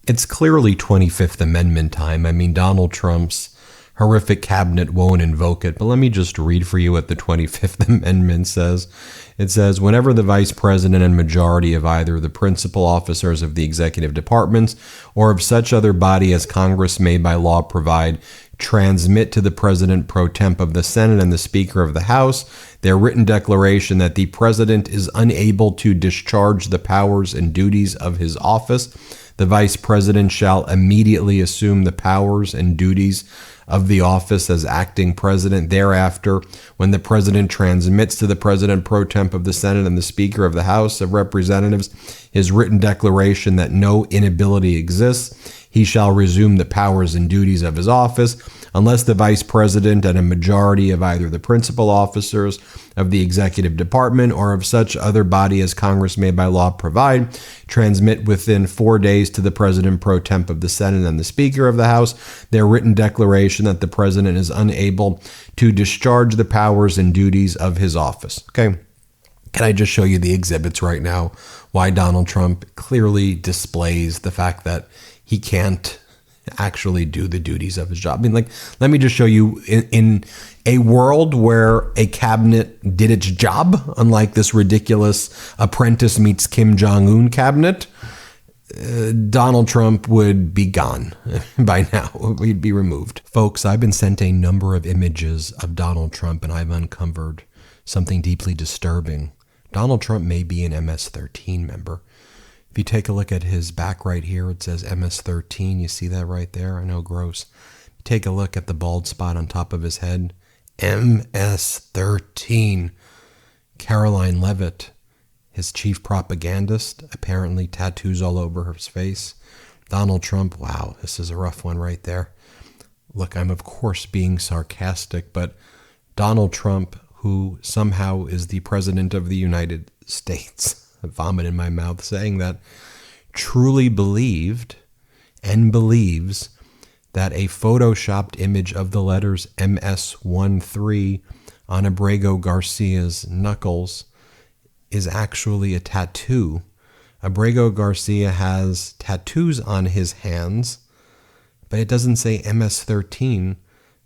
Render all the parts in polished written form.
It's clearly 25th Amendment time. I mean, Donald Trump's horrific cabinet won't invoke it, but let me just read for you what the 25th Amendment says. It says, whenever the vice president and majority of either the principal officers of the executive departments or of such other body as Congress may by law provide transmit to the president pro temp of the Senate and the Speaker of the House their written declaration that the president is unable to discharge the powers and duties of his office, the vice president shall immediately assume the powers and duties of the office as acting president. Thereafter, when the president transmits to the president pro temp of the Senate and the Speaker of the House of Representatives his written declaration that no inability exists, he shall resume the powers and duties of his office, unless the vice president and a majority of either the principal officers of the executive department or of such other body as Congress may by law provide transmit within 4 days to the president pro temp of the Senate and the Speaker of the House their written declaration that the president is unable to discharge the powers and duties of his office. Okay. Can I just show you the exhibits right now? Why Donald Trump clearly displays the fact that he can't actually do the duties of his job. I mean, like, let me just show you in a world where a cabinet did its job, unlike this ridiculous apprentice meets Kim Jong-un cabinet, Donald Trump would be gone by now. He'd be removed. Folks, I've been sent a number of images of Donald Trump, and I've uncovered something deeply disturbing. Donald Trump may be an MS-13 member. If you take a look at his back right here, it says MS-13. You see that right there? I know, gross. Take a look at the bald spot on top of his head. MS-13. Caroline Leavitt, his chief propagandist, apparently tattoos all over his face. Donald Trump, wow, this is a rough one right there. Look, I'm of course being sarcastic, but Donald Trump, who somehow is the president of the United States, vomit in my mouth saying that, truly believed and believes that a photoshopped image of the letters MS-13 on Abrego Garcia's knuckles is actually a tattoo. Abrego Garcia has tattoos on his hands, but it doesn't say MS-13.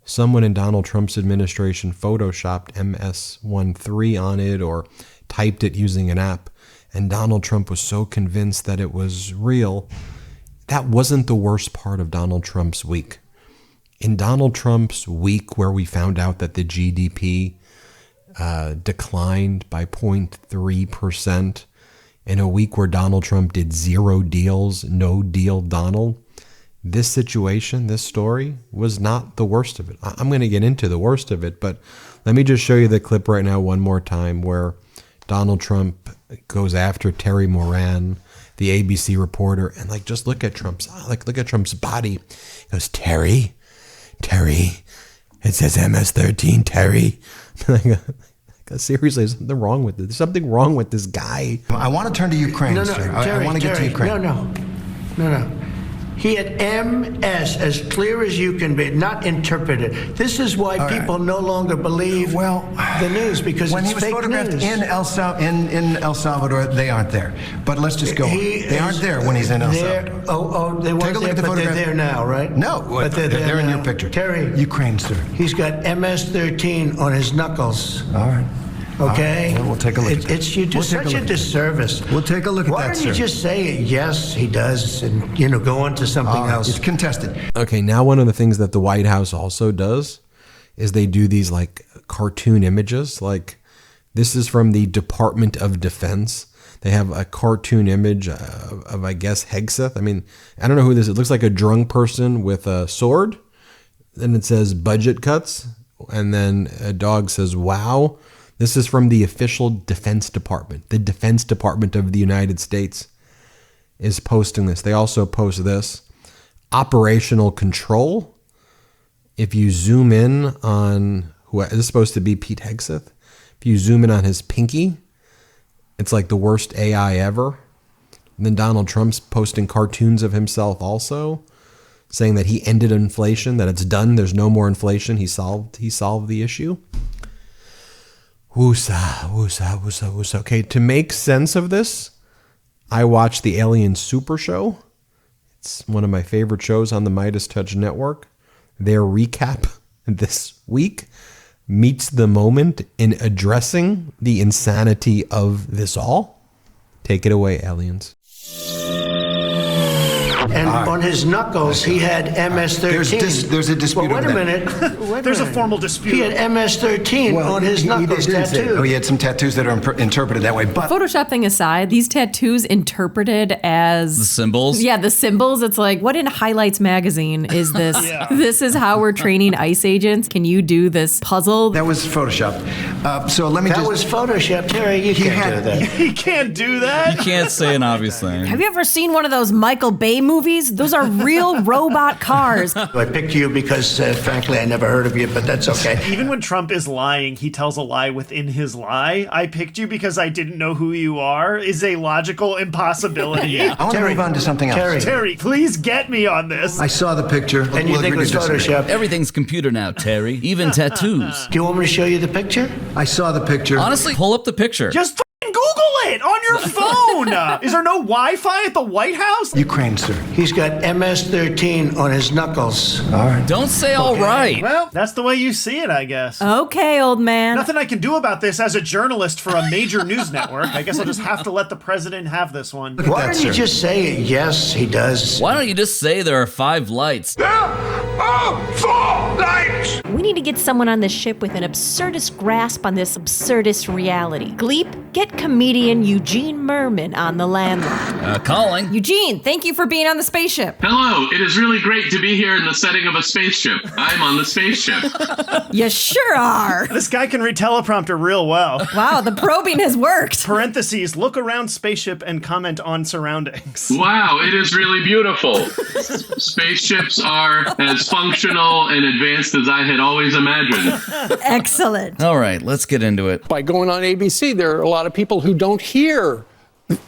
Someone in Donald Trump's administration photoshopped MS-13 on it or typed it using an app. And Donald Trump was so convinced that it was real. That wasn't the worst part of Donald Trump's week. In Donald Trump's week where we found out that the GDP declined by 0.3%, in a week where Donald Trump did 0 deals, no deal Donald, this situation, this story was not the worst of it. I'm going to get into the worst of it, but let me just show you the clip right now one more time where Donald Trump goes after Terry Moran, the ABC reporter, and just look at Trump's body. He goes, Terry, it says MS-13, Terry. Seriously, there's something wrong with this. There's something wrong with this guy. I want to turn to Ukraine, sir. I want to get to Ukraine. No. He had MS as clear as you can be, not interpreted. This is why people no longer believe the news, because when it's he was fake photographed news. in El Salvador, they aren't there. But let's just go. They aren't there when he's in El Salvador. They weren't there, but they're there now, right? No, but they're in your picture. Terry, Ukraine, sir. He's got MS-13 on his knuckles. All right. Okay? Well, we'll take a look at that. You do such a disservice. We'll take a look at that, Why don't you sir. just say, yes, he does, and, go on to something else? It's contested. Okay, now one of the things that the White House also does is they do these cartoon images. This is from the Department of Defense. They have a cartoon image of I guess, Hegseth. I mean, I don't know who this is. It looks like a drunk person with a sword. Then it says budget cuts. And then a dog says, wow. This is from the official Defense Department. The Defense Department of the United States is posting this. They also post this. Operational control. If you zoom in on, this is supposed to be Pete Hegseth. If you zoom in on his pinky, it's like the worst AI ever. And then Donald Trump's posting cartoons of himself also, saying that he ended inflation, that it's done, there's no more inflation, he solved the issue. Woosa. Okay, to make sense of this, I watched the Alien Super Show. It's one of my favorite shows on the MeidasTouch network. Their recap this week meets the moment in addressing the insanity of this all. Take it away, aliens. And on his knuckles, he had MS-13. There's a dispute Wait over a that. minute. There's a formal dispute. He had MS-13 on his knuckles tattooed. Oh, he had some tattoos that are interpreted that way. But Photoshop thing aside, these tattoos interpreted as... The symbols? Yeah, the symbols. It's like, what in Highlights magazine is this? Yeah. This is how we're training ICE agents. Can you do this puzzle? that was Photoshop. So let me That just... was Photoshop. Terry, you can't do that. He can't do that. You can't say an obvious thing. Have you ever seen one of those Michael Bay movies? Those are real robot cars. I picked you because, frankly, I never heard of you, but that's okay. Even when Trump is lying, he tells a lie within his lie. I picked you because I didn't know who you are is a logical impossibility. I want to move on to something else. Terry, please get me on this. I saw the picture. And you think it was Photoshop? Everything's computer now, Terry. Even tattoos. Do you want me to show you the picture? I saw the picture. Honestly, pull up the picture. Just Google it on your phone. Is there no Wi-Fi at the White House? Ukraine, sir. He's got MS-13 on his knuckles. All right. Don't say all right. Well, that's the way you see it, I guess. Okay, old man. Nothing I can do about this as a journalist for a major news network. I guess I'll just have to let the president have this one. Why that, don't you sir. just say, yes, he does? Why don't you just say there are 5 lights? We need to get someone on this ship with an absurdist grasp on this absurdist reality. Gleep, get comedian Eugene Mirman on the landline. Calling. Eugene, thank you for being on the spaceship. Hello, it is really great to be here in the setting of a spaceship. I'm on the spaceship. You sure are. This guy can read teleprompter real well. Wow, the probing has worked. Parentheses, look around spaceship and comment on surroundings. Wow, it is really beautiful. Spaceships are as functional and advanced as I had always imagined. Excellent. All right, let's get into it. By going on ABC, there are a lot of people who don't hear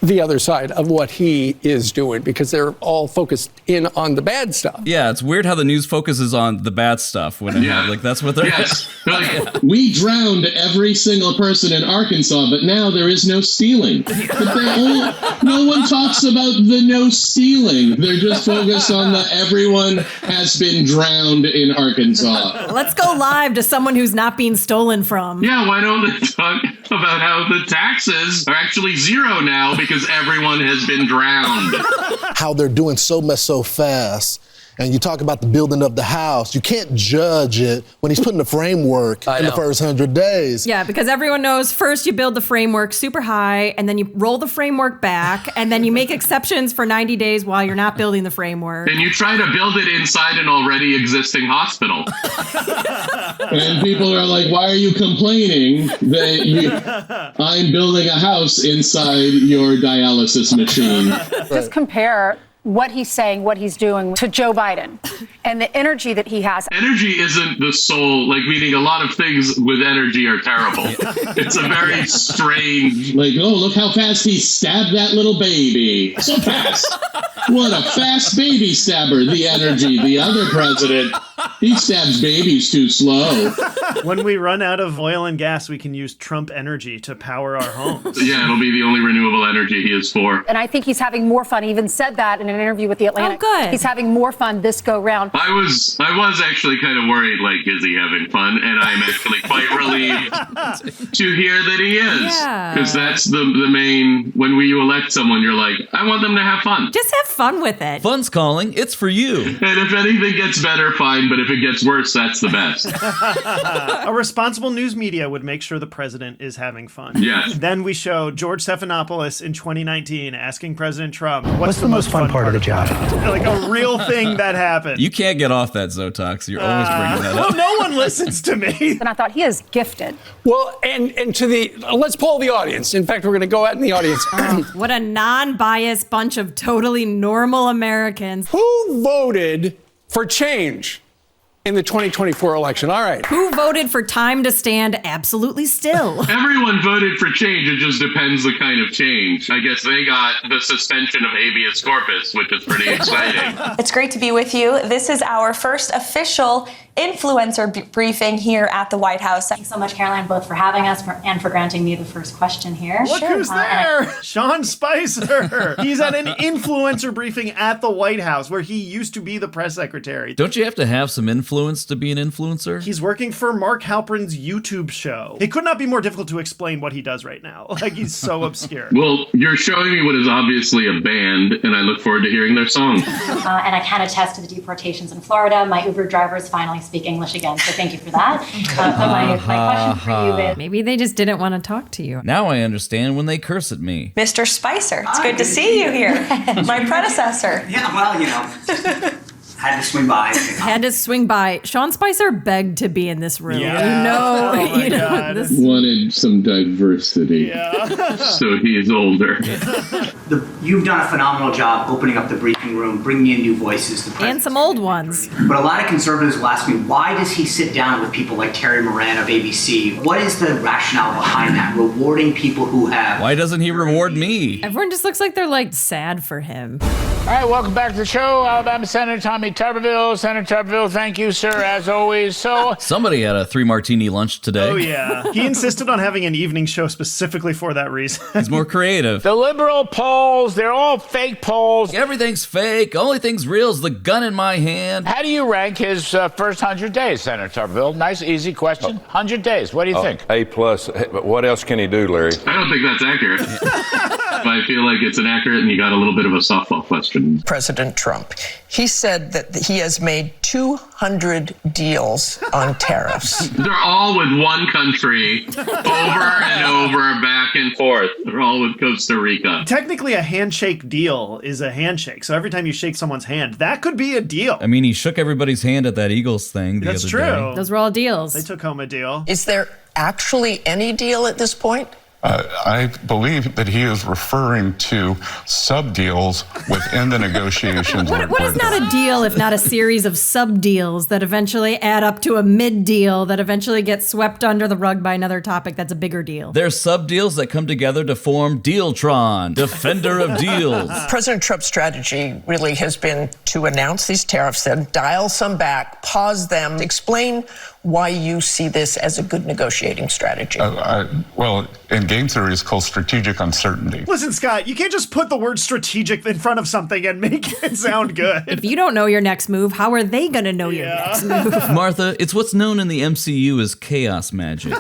the other side of what he is doing because they're all focused in on the bad stuff. Yeah, it's weird how the news focuses on the bad stuff when like that's what they're Yes. Like, we drowned every single person in Arkansas, but now there is no stealing. But no one talks about the no stealing. They're just focused on the everyone has been drowned in Arkansas. Let's go live to someone who's not being stolen from. Yeah, why don't they talk about how the taxes are actually zero now because everyone has been drowned? How they're doing so much so fast. And you talk about the building of the house. You can't judge it when he's putting the framework in the first 100 days. Yeah, because everyone knows first you build the framework super high, and then you roll the framework back, and then you make exceptions for 90 days while you're not building the framework. And you try to build it inside an already existing hospital. And people are like, why are you complaining that I'm building a house inside your dialysis machine? Just compare what he's saying, what he's doing to Joe Biden and the energy that he has. Energy isn't the sole, meaning a lot of things with energy are terrible. It's a very strange, oh, look how fast he stabbed that little baby. So fast. What a fast baby stabber, the energy. The other president, he stabs babies too slow. When we run out of oil and gas, we can use Trump energy to power our homes. Yeah, it'll be the only renewable energy he is for. And I think he's having more fun. He even said that in an interview with The Atlantic. Oh, good. He's having more fun this go round. I was actually kind of worried, is he having fun? And I'm actually quite relieved to hear that he is. Yeah. Because that's the main, when you elect someone, you're like, I want them to have fun. Just have fun with it. Fun's calling. It's for you. And if anything gets better, fine. But if it gets worse, that's the best. A responsible news media would make sure the president is having fun. Yes. Then we show George Stephanopoulos in 2019 asking President Trump, What's the most fun part of the job? Like a real thing that happened. You can't get off that, Zotox. You're always bringing that up. Well, no one listens to me. And I thought he is gifted. Well, and to the, let's poll the audience. In fact, we're going to go out in the audience. What a non-biased bunch of totally normal Americans. Who voted for change in the 2024 election? All right. Who voted for time to stand absolutely still? Everyone voted for change. It just depends the kind of change. I guess they got the suspension of habeas corpus, which is pretty exciting. It's great to be with you. This is our first official influencer briefing here at the White House. Thanks so much, Caroline, both for having us and for granting me the first question here. Look who's there! Sean Spicer! He's at an influencer briefing at the White House, where he used to be the press secretary. Don't you have to have some influence to be an influencer? He's working for Mark Halperin's YouTube show. It could not be more difficult to explain what he does right now. Like, he's so obscure. Well, you're showing me what is obviously a band, and I look forward to hearing their song. And I can attest to the deportations in Florida. My Uber drivers finally speak English again, so thank you for that. My question for you is... Maybe they just didn't want to talk to you. Now I understand when they curse at me. Mr. Spicer, it's good to see you here. My predecessor. Yeah, well, you know, had to swing by. Had to swing by. Sean Spicer begged to be in this room. Yeah. You know this. Wanted some diversity. Yeah. So he's older. You've done a phenomenal job opening up the briefing room, bringing in new voices. And some old ones. But a lot of conservatives will ask me, why does he sit down with people like Terry Moran of ABC? What is the rationale behind that? Rewarding people who have... Why doesn't he reward me? Everyone just looks like they're like sad for him. All right, welcome back to the show. Alabama Senator Tommy Tuberville. Senator Tuberville, thank you, sir, as always. So somebody had a 3-martini lunch today. Oh, yeah. He insisted on having an evening show specifically for that reason. He's more creative. The liberal polls, they're all fake polls. Everything's fake. Only thing's real is the gun in my hand. How do you rank his first 100 days, Senator Tuberville? Nice, easy question. 100 days. What do you think? A+. What else can he do, Larry? I don't think that's accurate. But I feel like it's inaccurate, and you got a little bit of a softball question. President Trump. He said that he has made 200 deals on tariffs. They're all with one country, over and over, back and forth. They're all with Costa Rica. Technically, a handshake deal is a handshake. So every time you shake someone's hand, that could be a deal. I mean, he shook everybody's hand at that Eagles thing the That's other true. day. Those were all deals. They took home a deal. Is there actually any deal at this point? I believe that he is referring to sub-deals within the negotiations. What is not a deal if not a series of sub-deals that eventually add up to a mid-deal that eventually gets swept under the rug by another topic that's a bigger deal? They're sub-deals that come together to form Dealtron, defender of deals. President Trump's strategy really has been to announce these tariffs, then dial some back, pause them, explain why you see this as a good negotiating strategy. Well, in game theory, it's called strategic uncertainty. Listen, Scott, you can't just put the word strategic in front of something and make it sound good. If you don't know your next move, how are they going to know your next move? Martha, it's what's known in the MCU as chaos magic.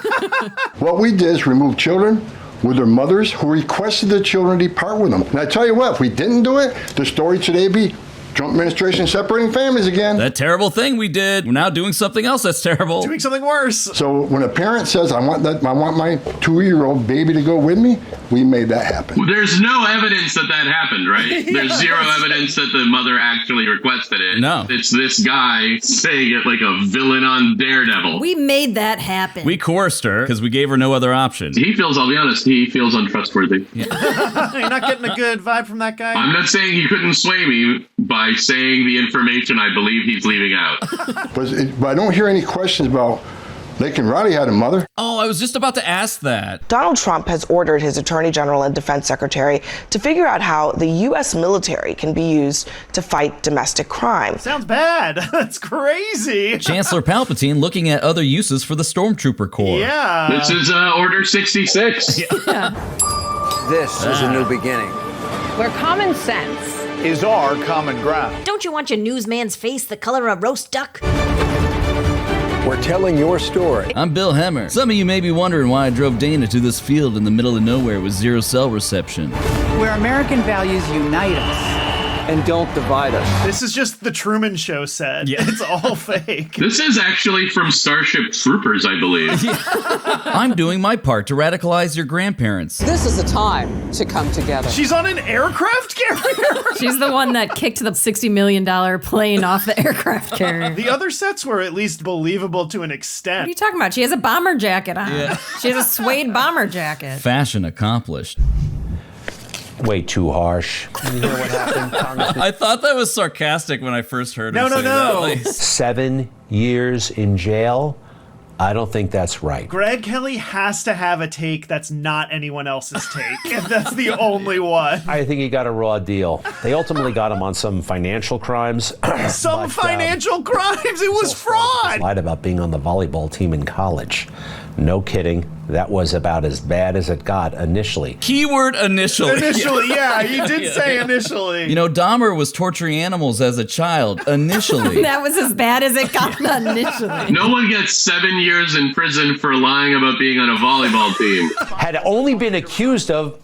What we did is remove children with their mothers who requested the children depart with them. And I tell you what, if we didn't do it, the story today would be Trump administration separating families again. That terrible thing we did. We're now doing something else that's terrible. Doing something worse. So when a parent says, I want my 2-year-old baby to go with me, we made that happen. Well, there's no evidence that happened, right? There's zero evidence that the mother actually requested it. No. It's this guy saying it like a villain on Daredevil. We made that happen. We coerced her because we gave her no other option. I'll be honest, he feels untrustworthy. You're not getting a good vibe from that guy? I'm not saying he couldn't sway me by saying the information I believe he's leaving out. But I don't hear any questions about Lake and Roddy had a mother. Oh, I was just about to ask that. Donald Trump has ordered his Attorney General and Defense Secretary to figure out how the U.S. military can be used to fight domestic crime. Sounds bad. That's crazy. Chancellor Palpatine looking at other uses for the Stormtrooper Corps. Yeah. This is Order 66. Yeah. This is a new beginning. Where common sense is our common ground. Don't you want your newsman's face the color of roast duck? We're telling your story. I'm Bill Hemmer. Some of you may be wondering why I drove Dana to this field in the middle of nowhere with zero cell reception. Where American values unite us and don't divide us. This is just the Truman Show set. Yeah. It's all fake. This is actually from Starship Troopers, I believe. I'm doing my part to radicalize your grandparents. This is a time to come together. She's on an aircraft carrier? She's the one that kicked the $60 million plane off the aircraft carrier. The other sets were at least believable to an extent. What are you talking about? She has a bomber jacket on. Yeah. She has a suede bomber jacket. Fashion accomplished. Way too harsh. You hear what happened, Congressman? I thought that was sarcastic when I first heard him say that. No. 7 years in jail I don't think that's right. Greg Kelly has to have a take that's not anyone else's take, and that's the only one. I think he got a raw deal. They ultimately got him on some financial crimes. Some financial crimes? It was fraud! Lied about being on the volleyball team in college. No kidding. That was about as bad as it got initially. Keyword initially. Initially, yeah, he did say initially. You know, Dahmer was torturing animals as a child, initially. That was as bad as it got initially. No one gets 7 years in prison for lying about being on a volleyball team. Had only been accused of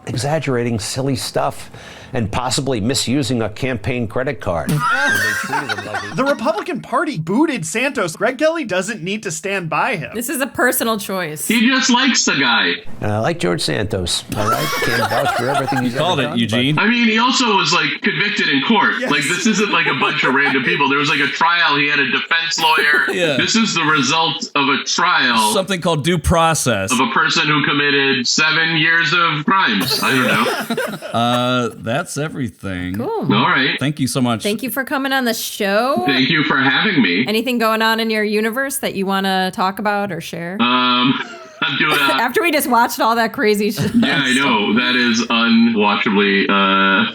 exaggerating silly stuff and possibly misusing a campaign credit card. The Republican Party booted Santos. Greg Kelly doesn't need to stand by him. This is a personal choice. He just likes the guy. I like George Santos. All right, can't vouch for everything he's called ever it, done, Eugene. I mean, he also was like convicted in court. Yes. Like, this isn't like a bunch of random people. There was like a trial. He had a defense lawyer. Yeah. This is the result of a trial. Something called due process. Of a person who committed 7 years of crimes. I don't know. That's everything. Cool. All right. Thank you so much. Thank you for coming on the show. Thank you for having me. Anything going on in your universe that you want to talk about or share? I'm doing After we just watched all that crazy shit. Yeah, I know. That is unwatchably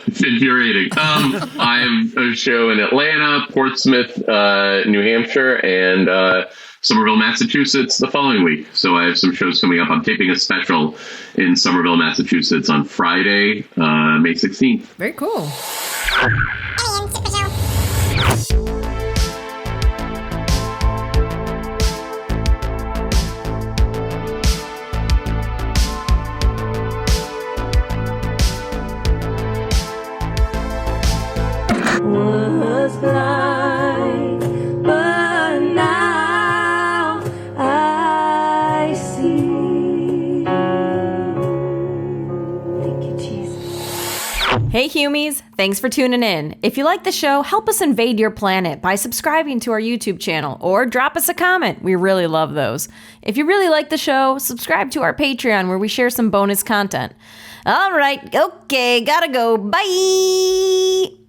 infuriating. I have a show in Atlanta, Portsmouth, New Hampshire, and Somerville, Massachusetts the following week. So I have some shows coming up. I'm taping a special in Somerville, Massachusetts on Friday, May 16th. Very cool. Was blind, but now I see. Thank you, Jesus. Hey Humies, thanks for tuning in. If you like the show, help us invade your planet by subscribing to our YouTube channel or drop us a comment. We really love those. If you really like the show, subscribe to our Patreon where we share some bonus content. All right, okay, gotta go. Bye!